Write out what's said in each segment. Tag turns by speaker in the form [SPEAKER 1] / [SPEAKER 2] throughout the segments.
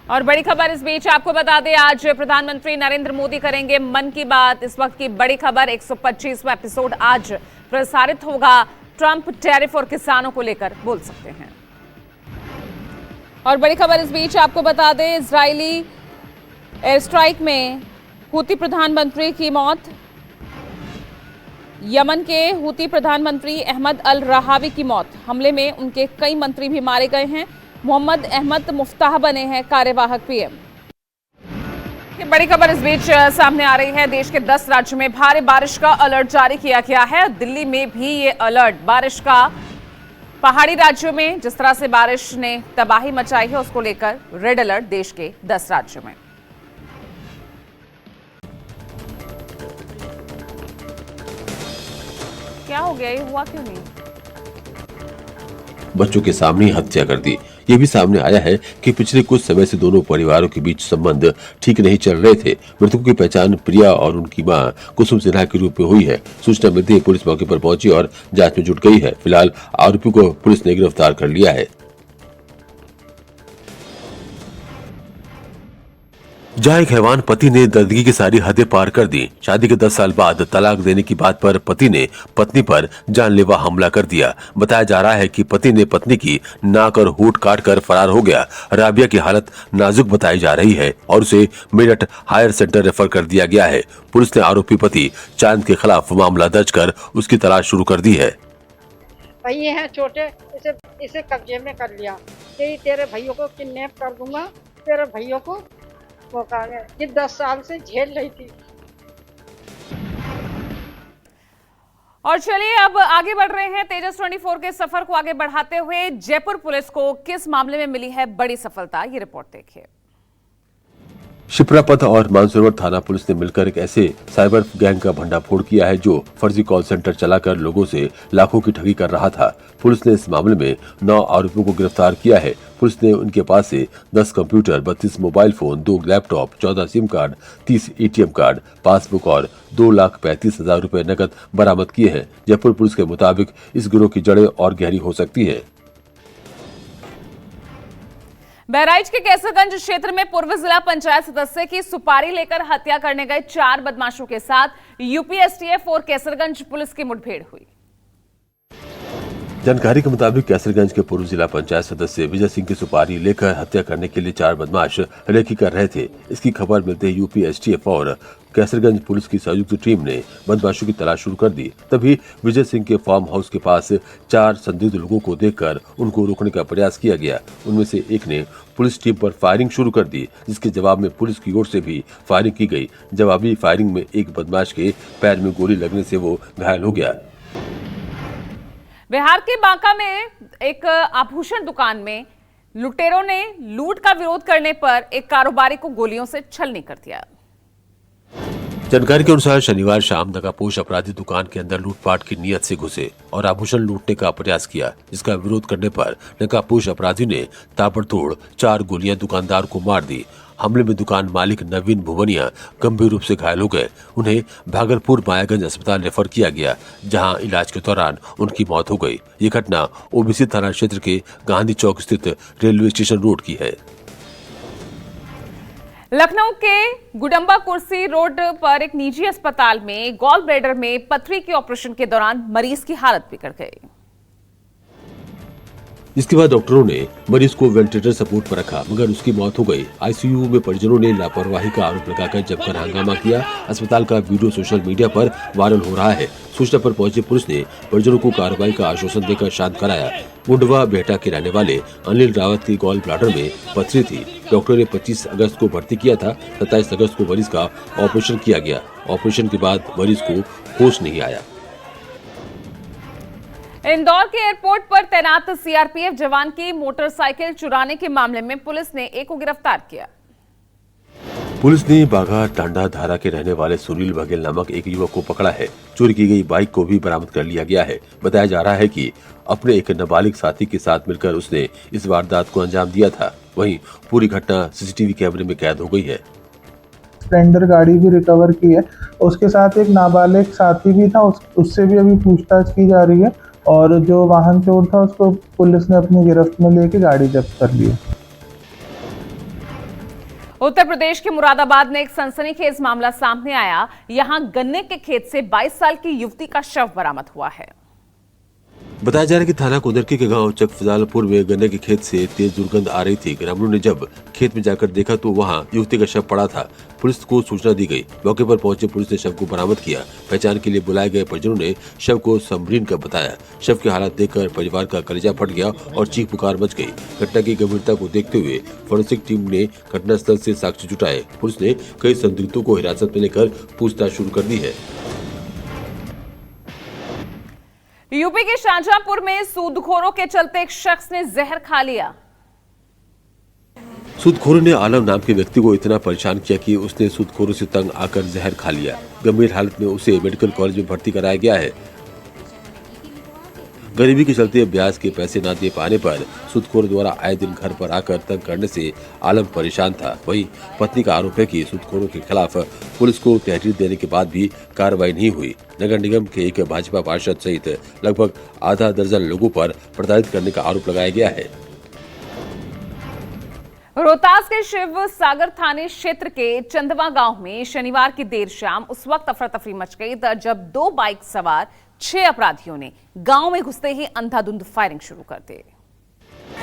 [SPEAKER 1] और बड़ी खबर इस बीच आपको बता दें, आज प्रधानमंत्री नरेंद्र मोदी करेंगे मन की बात। इस वक्त की बड़ी खबर 125वां एपिसोड आज प्रसारित होगा। ट्रंप टैरिफ और किसानों को लेकर बोल सकते हैं। और बड़ी खबर इस बीच आपको बता दें, इजरायली एयर स्ट्राइक में हूती प्रधानमंत्री की मौत। यमन के हूती प्रधानमंत्री अहमद अल रहावी की मौत। हमले में उनके कई मंत्री भी मारे गए हैं। मोहम्मद अहमद मुफ्ताह बने हैं कार्यवाहक पीएम। बड़ी खबर इस बीच सामने आ रही है। देश के 10 राज्यों में भारी बारिश का अलर्ट जारी किया गया है। दिल्ली में भी ये अलर्ट बारिश का। पहाड़ी राज्यों में जिस तरह से बारिश ने तबाही मचाई है, उसको लेकर रेड अलर्ट देश के 10 राज्यों में। क्या हो गया, ये हुआ क्यों नहीं?
[SPEAKER 2] बच्चों के सामने हत्या कर दी। ये भी सामने आया है कि पिछले कुछ समय से दोनों परिवारों के बीच संबंध ठीक नहीं चल रहे थे। मृतकों की पहचान प्रिया और उनकी मां कुसुम सिन्हा के रूप में हुई है। सूचना मिलते ही पुलिस मौके पर पहुंची और जांच में जुट गई है। फिलहाल आरोपी को पुलिस ने गिरफ्तार कर लिया है। जहां एक हैवान पति ने दर्दगी की सारी हदें पार कर दी। शादी के 10 साल बाद तलाक देने की बात पर पति ने पत्नी पर जानलेवा हमला कर दिया। बताया जा रहा है कि पति ने पत्नी की नाक और होंठ काट कर फरार हो गया। राबिया की हालत नाजुक बताई जा रही है और उसे मेरठ हायर सेंटर रेफर कर दिया गया है। पुलिस ने आरोपी पति चांद के खिलाफ मामला दर्ज कर उसकी तलाश शुरू कर दी है।
[SPEAKER 3] भाई ये है छोटे, इसे कब्जे में कर लिया। तेरे भैयों को किडनैप कर दूंगा। तेरे भैयों को ये 10 साल से झेल रही थी।
[SPEAKER 1] और चलिए अब आगे बढ़ रहे हैं। तेजस 24 के सफर को आगे बढ़ाते हुए जयपुर पुलिस को किस मामले में मिली है बड़ी सफलता, ये रिपोर्ट देखिए।
[SPEAKER 2] शिप्रापथ और मानसरोवर थाना पुलिस ने मिलकर एक ऐसे साइबर गैंग का भंडाफोड़ किया है जो फर्जी कॉल सेंटर चलाकर लोगों से लाखों की ठगी कर रहा था। पुलिस ने इस मामले में 9 आरोपियों को गिरफ्तार किया है। पुलिस ने उनके पास से 10 computer, 32 mobile phone, 2 laptop, 14 SIM card, 30 ATM card, passbook और 2,35,000 रुपए नकद बरामद किए हैं। जयपुर पुलिस के मुताबिक इस गिरोह की जड़ें और गहरी हो सकती है।
[SPEAKER 1] बहराइच के कैसरगंज क्षेत्र में पूर्व जिला पंचायत सदस्य की सुपारी लेकर हत्या करने गए 4 बदमाशों के साथ यूपी एसटीएफ और कैसरगंज पुलिस की मुठभेड़ हुई।
[SPEAKER 2] जानकारी के मुताबिक कैसरगंज के पूर्व जिला पंचायत सदस्य विजय सिंह की सुपारी लेकर हत्या करने के लिए 4 बदमाश रेकी कर रहे थे। इसकी खबर मिलते ही यूपी एसटीएफ और कैसरगंज पुलिस की संयुक्त टीम ने बदमाशों की तलाश शुरू कर दी। तभी विजय सिंह के फार्म हाउस के पास 4 संदिग्ध लोगों को देखकर उनको रोकने का प्रयास किया गया। उनमें से एक ने पुलिस टीम पर फायरिंग शुरू कर दी, जिसके जवाब में पुलिस की ओर से भी फायरिंग की गई। जवाबी फायरिंग में एक बदमाश के पैर में गोली लगने से वो घायल हो गया।
[SPEAKER 1] बिहार के बांका में एक आभूषण दुकान में लुटेरों ने लूट का विरोध करने पर एक कारोबारी को गोलियों से छलनी कर दिया।
[SPEAKER 2] जानकारी के अनुसार शनिवार शाम नकाबपोश अपराधी दुकान के अंदर लूटपाट की नीयत से घुसे और आभूषण लूटने का प्रयास किया। इसका विरोध करने पर नकाबपोश अपराधी ने ताबड़तोड़ 4 गोलियां दुकानदार को मार दी। हमले में दुकान मालिक नवीन भुवनिया गंभीर रूप से घायल हो गए। उन्हें भागलपुर मायागंज अस्पताल रेफर किया गया, जहां इलाज के दौरान उनकी मौत हो गई। ये घटना ओबीसी थाना क्षेत्र के गांधी चौक स्थित रेलवे स्टेशन रोड की है।
[SPEAKER 1] लखनऊ के गुडम्बा कुर्सी रोड पर एक निजी अस्पताल में गॉल ब्लैडर में पथरी के ऑपरेशन के दौरान मरीज की हालत बिगड़ गई।
[SPEAKER 2] इसके बाद डॉक्टरों ने मरीज को वेंटिलेटर सपोर्ट पर रखा, मगर उसकी मौत हो गई। आईसीयू में परिजनों ने लापरवाही का आरोप लगाकर जमकर हंगामा किया। अस्पताल का वीडियो सोशल मीडिया पर वायरल हो रहा है। सूचना पर पहुंची पुलिस ने परिजनों को कार्रवाई का आश्वासन देकर शांत कराया। मुंडवा बेहटा के रहने वाले अनिल रावत की गॉल ब्लैडर में पथरी थी। डॉक्टर ने 25 अगस्त को भर्ती किया था। 27 अगस्त को मरीज का ऑपरेशन किया गया। ऑपरेशन के बाद मरीज को होश नहीं आया।
[SPEAKER 1] इंदौर के एयरपोर्ट पर तैनात सीआरपीएफ जवान की मोटरसाइकिल चुराने के मामले में पुलिस ने एक को गिरफ्तार किया।
[SPEAKER 2] पुलिस ने बाघा टांडा धारा के रहने वाले सुनील बघेल नामक एक युवक को पकड़ा है। चोरी की गई बाइक को भी बरामद कर लिया गया है। बताया जा रहा है कि अपने एक नाबालिग साथी के साथ मिलकर उसने इस वारदात को अंजाम दिया था। वहीं पूरी घटना सीसीटीवी कैमरे में कैद हो गई है।
[SPEAKER 4] स्प्लेंडर गाड़ी भी रिकवर की है। उसके साथ एक नाबालिग साथी भी था, उससे भी अभी पूछताछ की जा रही है और जो वाहन चोर था उसको पुलिस ने अपनी गिरफ्त में लेके गाड़ी जब्त कर ली है।
[SPEAKER 1] उत्तर प्रदेश के मुरादाबाद में एक सनसनीखेज मामला सामने आया। यहां गन्ने के खेत से 22 साल की युवती का शव बरामद हुआ है।
[SPEAKER 2] बताया जा रहा है कि थाना कुंदरकी के गांव चकफजालपुर में गन्ने के खेत से तेज दुर्गंध आ रही थी। ग्रामीणों ने जब खेत में जाकर देखा तो वहां युवती का शव पड़ा था। पुलिस को सूचना दी गई। मौके पर पहुंचे पुलिस ने शव को बरामद किया। पहचान के लिए बुलाए गए परिजनों ने शव को समरीन का बताया। शव के हालात देखकर परिवार का कलेजा फट गया और चीख पुकार मच गई। घटना की गंभीरता को देखते हुए फोरेंसिक टीम ने घटनास्थल से साक्ष्य जुटाए। पुलिस ने कई संदिग्धों को हिरासत में लेकर पूछताछ शुरू कर दी है।
[SPEAKER 1] यूपी के शाहजहांपुर में सूदखोरों के चलते एक शख्स ने जहर खा लिया।
[SPEAKER 2] सूदखोरों ने आलम नाम के व्यक्ति को इतना परेशान किया कि उसने सूदखोरों से तंग आकर जहर खा लिया। गंभीर हालत में उसे मेडिकल कॉलेज में भर्ती कराया गया है। गरीबी के चलते ब्याज के पैसे न दे पाने पर सूदखोर द्वारा आए दिन घर पर आकर तंग करने से आलम परेशान था। वहीं पत्नी का आरोप है कि सूदखोरों के खिलाफ पुलिस को तहरीर देने के बाद भी कार्रवाई नहीं हुई। नगर निगम के एक भाजपा पार्षद सहित लगभग आधा दर्जन लोगों पर प्रताड़ित करने का आरोप लगाया गया है।
[SPEAKER 1] रोहतास के शिव सागर थाने क्षेत्र के चंदवा गांव में शनिवार की देर शाम उस वक्त अफरा तफरी मच गई जब 2 बाइक सवार 6 अपराधियों ने गांव में घुसते ही अंधाधुंध फायरिंग शुरू कर दी।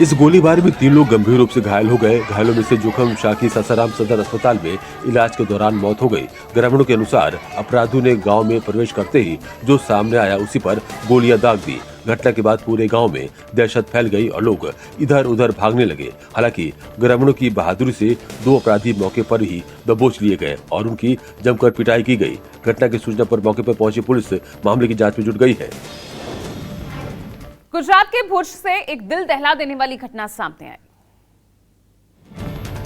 [SPEAKER 2] इस गोलीबारी में 3 लोग गंभीर रूप से घायल हो गए। घायलों में से जोखम शाखी सासाराम सदर अस्पताल में इलाज के दौरान मौत हो गई। ग्रामीणों के अनुसार अपराधियों ने गांव में प्रवेश करते ही जो सामने आया उसी पर गोलियां दाग दी। घटना के बाद पूरे गांव में दहशत फैल गई और लोग इधर उधर भागने लगे। हालांकि ग्रामीणों की बहादुरी से 2 अपराधी मौके पर ही दबोच लिए गए और उनकी जमकर पिटाई की गई। घटना की सूचना पर मौके पर पहुंची पुलिस मामले की जांच में जुट गई है।
[SPEAKER 1] गुजरात के भुज से एक दिल दहला देने वाली घटना सामने आई।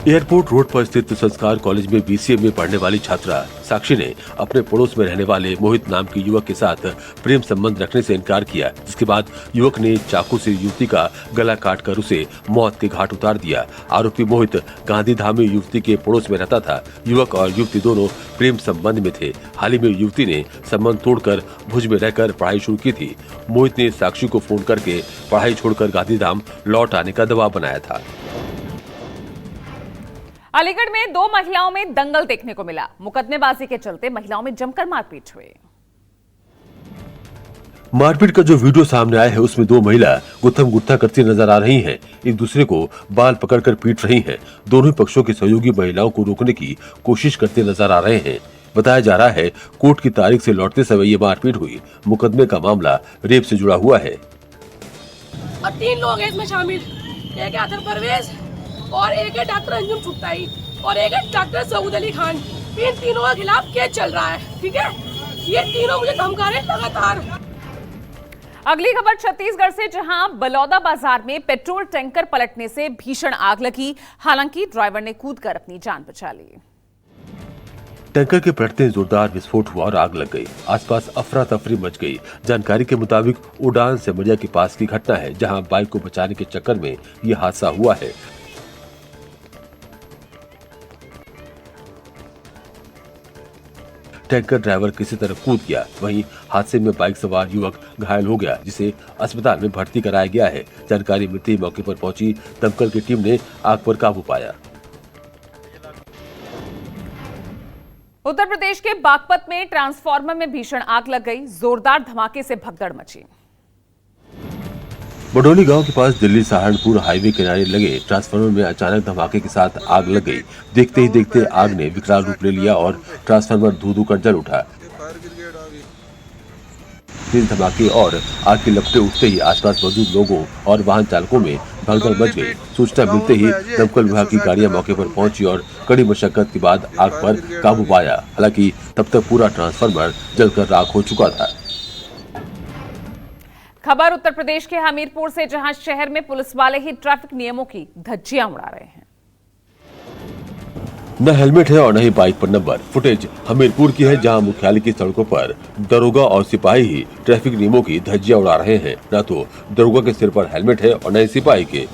[SPEAKER 2] एयरपोर्ट रोड पर स्थित संस्कार कॉलेज में BCA में पढ़ने वाली छात्रा साक्षी ने अपने पड़ोस में रहने वाले मोहित नाम के युवक के साथ प्रेम संबंध रखने से इनकार किया, जिसके बाद युवक ने चाकू से युवती का गला काटकर उसे मौत के घाट उतार दिया। आरोपी मोहित गांधीधाम में युवती के पड़ोस में रहता था। युवक और युवती दोनों प्रेम संबंध में थे। हाल ही में युवती ने संबंध तोड़कर भुज में रहकर पढ़ाई शुरू की थी। मोहित ने साक्षी को फोन करके पढ़ाई छोड़कर गांधीधाम लौट आने का दबाव बनाया था।
[SPEAKER 1] अलीगढ़ में 2 महिलाओं में दंगल देखने को मिला। मुकदमेबाजी के चलते महिलाओं में जमकर मारपीट हुई।
[SPEAKER 2] मारपीट का जो वीडियो सामने आया है उसमें 2 महिला गुत्थम गुत्था करती नजर आ रही हैं। एक दूसरे को बाल पकड़कर पीट रही हैं। दोनों ही पक्षों के सहयोगी महिलाओं को रोकने की कोशिश करते नजर आ रहे हैं। बताया जा रहा है कोर्ट की तारीख से लौटते समय ये मारपीट हुई। मुकदमे का मामला रेप से जुड़ा हुआ है।
[SPEAKER 5] और 3 लोग हैं इसमें शामिल। एक है परवेज और एक है डॉक्टर अंजुम चुगताई और एक है डॉक्टर सऊद अली खान। इन तीनों के खिलाफ केस चल रहा है। ठीक है, ये तीनों मुझे धमका रहे लगातार।
[SPEAKER 1] अगली खबर छत्तीसगढ़ से, जहां बलौदा बाजार में पेट्रोल टैंकर पलटने से भीषण आग लगी। हालांकि ड्राइवर ने कूदकर अपनी जान बचा ली।
[SPEAKER 2] टैंकर के पलटते जोरदार विस्फोट हुआ और आग लग गई। आसपास अफरा तफरी मच गई। जानकारी के मुताबिक उड़ान सेमरिया के पास की घटना है, जहां बाइक को बचाने के चक्कर में यह हादसा हुआ है। टैंकर ड्राइवर किसी तरह कूद गया। वहीं हादसे में बाइक सवार युवक घायल हो गया, जिसे अस्पताल में भर्ती कराया गया है। जानकारी मिलते ही मौके पर पहुंची दमकल की टीम ने आग पर काबू पाया।
[SPEAKER 1] उत्तर प्रदेश के बागपत में ट्रांसफार्मर में भीषण आग लग गई। जोरदार धमाके से भगदड़ मची।
[SPEAKER 2] बडोली गांव के पास दिल्ली सहारनपुर हाईवे किनारे लगे ट्रांसफार्मर में अचानक धमाके के साथ आग लग गई। देखते ही देखते आग ने विकराल रूप ले लिया और ट्रांसफार्मर धू-धू कर जल उठा। तेज धमाके और आग की लपटें उठते ही आसपास मौजूद लोगों और वाहन चालकों में भगदड़ मच गई। सूचना मिलते ही दमकल विभाग की गाड़ियां मौके पर पहुंची और कड़ी मशक्कत के बाद आग पर काबू पाया। हालांकि तब तक पूरा ट्रांसफार्मर जलकर राख हो चुका था।
[SPEAKER 1] खबर उत्तर प्रदेश के हमीरपुर से, जहां शहर में पुलिस वाले ही ट्रैफिक नियमों की धज्जियां उड़ा रहे हैं।
[SPEAKER 2] न हेलमेट है और न ही बाइक पर नंबर। फुटेज हमीरपुर की है, जहां मुख्यालय की सड़कों पर दरोगा और सिपाही ही ट्रैफिक नियमों की धज्जियां उड़ा रहे हैं। न तो दरोगा के सिर पर हेलमेट है और न ही सिपाही के।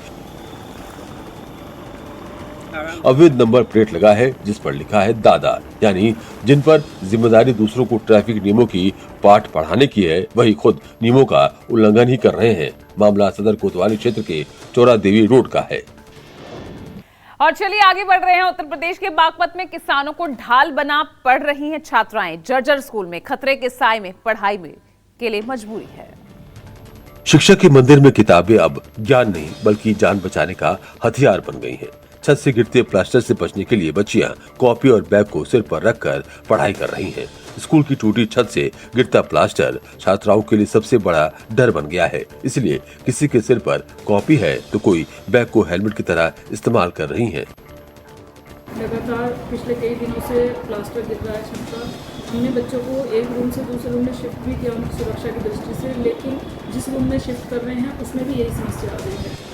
[SPEAKER 2] अवैध नंबर प्लेट लगा है जिस पर लिखा है दादा, यानी जिन पर जिम्मेदारी दूसरों को ट्रैफिक नियमों की पाठ पढ़ाने की है, वही खुद नियमों का उल्लंघन ही कर रहे हैं। मामला सदर कोतवाली क्षेत्र के चौरा देवी रोड का है।
[SPEAKER 1] और चलिए आगे बढ़ रहे हैं। उत्तर प्रदेश के बागपत में किसानों को ढाल बना पढ़ रही हैं छात्राएं। जर्जर स्कूल में खतरे के साए में पढ़ाई में के लिए मजबूरी है।
[SPEAKER 2] शिक्षक के मंदिर में किताबें अब ज्ञान नहीं बल्कि जान बचाने का हथियार बन गई हैं। छत से गिरते प्लास्टर से बचने के लिए बच्चियां कॉपी और बैग को सिर पर रखकर पढ़ाई कर रही हैं। स्कूल की टूटी छत से गिरता प्लास्टर छात्राओं के लिए सबसे बड़ा डर बन गया है। इसलिए किसी के सिर पर कॉपी है तो कोई बैग को हेलमेट की तरह इस्तेमाल कर रही हैं।
[SPEAKER 6] लगातार पिछले कई दिनों से प्लास्टर गिर रहा है छत का। हमने बच्चों को एक रूम से दूसरे रूम में शिफ्ट भी किया उनकी सुरक्षा की दृष्टि से, लेकिन जिस रूम में शिफ्ट कर रहे हैं उसमें भी यही समस्या आ गई है।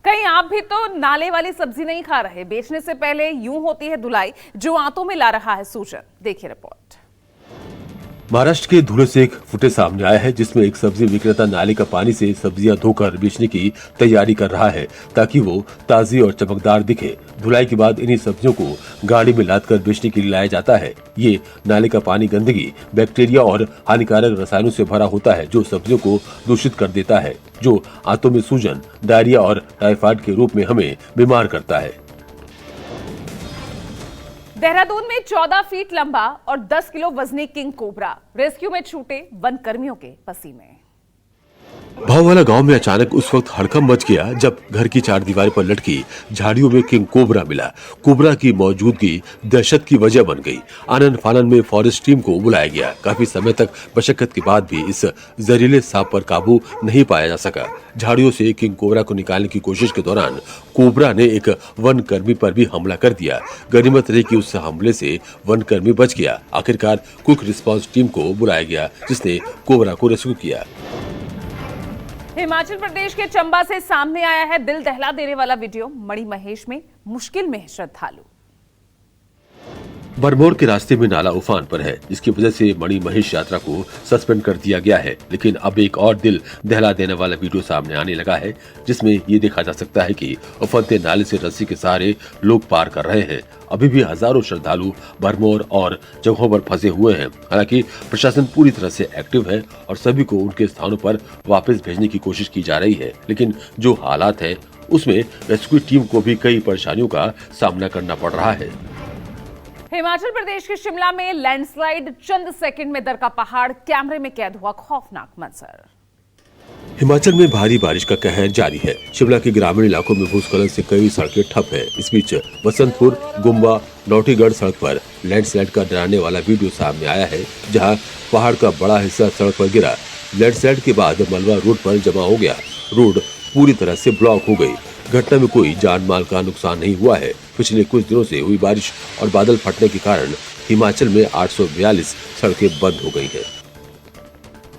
[SPEAKER 1] कहीं आप भी तो नाले वाली सब्जी नहीं खा रहे। बेचने से पहले यूं होती है धुलाई जो आंतों में ला रहा है सूजन। देखिए रिपोर्ट।
[SPEAKER 2] महाराष्ट्र के धुले से एक फुटेज सामने आया है जिसमें एक सब्जी विक्रेता नाले का पानी से सब्जियां धोकर बेचने की तैयारी कर रहा है ताकि वो ताजी और चमकदार दिखे। धुलाई के बाद इन्हीं सब्जियों को गाड़ी में लादकर बेचने के लिए लाया जाता है। ये नाले का पानी गंदगी, बैक्टीरिया और हानिकारक रसायनों से भरा होता है जो सब्जियों को दूषित कर देता है, जो आंतों में सूजन, डायरिया और टाइफाइड के रूप में हमें बीमार करता है।
[SPEAKER 1] देहरादून में 14 फीट लंबा और 10 किलो वजनी किंग कोबरा रेस्क्यू में छूटे वन कर्मियों के पसीने।
[SPEAKER 2] भाववाला गांव में अचानक उस वक्त हड़कंप मच गया जब घर की चारदीवारी पर लटकी झाड़ियों में किंग कोबरा मिला। कोबरा की मौजूदगी दहशत की वजह बन गई। आनन फानन में फॉरेस्ट टीम को बुलाया गया। काफी समय तक मशक्कत के बाद भी इस जहरीले सांप पर काबू नहीं पाया जा सका। झाड़ियों से किंग कोबरा को निकालने की कोशिश के दौरान कोबरा ने एक वन कर्मी पर भी हमला कर दिया। गनीमत रही कि उस हमले से वन कर्मी बच गया। आखिरकार क्विक रिस्पांस टीम को बुलाया गया जिसने कोबरा को रेस्क्यू किया।
[SPEAKER 1] हिमाचल प्रदेश के चंबा से सामने आया है दिल दहला देने वाला वीडियो। मणिमहेश में मुश्किल में है श्रद्धालु।
[SPEAKER 2] भरमौर के रास्ते में नाला उफान पर है। इसकी वजह से मणिमहेश यात्रा को सस्पेंड कर दिया गया है। लेकिन अब एक और दिल दहला देने वाला वीडियो सामने आने लगा है जिसमें ये देखा जा सकता है कि उफनते नाले से रस्सी के सहारे लोग पार कर रहे हैं। अभी भी हजारों श्रद्धालु भरमौर और जगहों पर फंसे हुए हैं। हालांकि प्रशासन पूरी तरह से एक्टिव है और सभी को उनके स्थानों पर वापस भेजने की कोशिश की जा रही है। लेकिन जो हालात है उसमें रेस्क्यू टीम को भी कई परेशानियों का सामना करना पड़ रहा है।
[SPEAKER 1] हिमाचल प्रदेश के शिमला में लैंडस्लाइड, चंद सेकंड में दरका पहाड़, कैमरे में कैद हुआ खौफनाक मंजर।
[SPEAKER 2] हिमाचल में भारी बारिश का कहर जारी है। शिमला के ग्रामीण इलाकों में भूस्खलन से कई सड़कें ठप है। इस बीच बसंतपुर, गुम्बा, नौटीगढ़ सड़क पर लैंडस्लाइड का डराने वाला वीडियो सामने आया है जहां पहाड़ का बड़ा हिस्सा सड़क पर गिरा। लैंडस्लाइड के बाद मलबा रोड पर जमा हो गया। रोड पूरी तरह से ब्लॉक हो गई। घटना में कोई जान माल का नुकसान नहीं हुआ है। पिछले कुछ दिनों से हुई बारिश और बादल फटने के कारण हिमाचल में 842 सड़कें बंद हो गई हैं।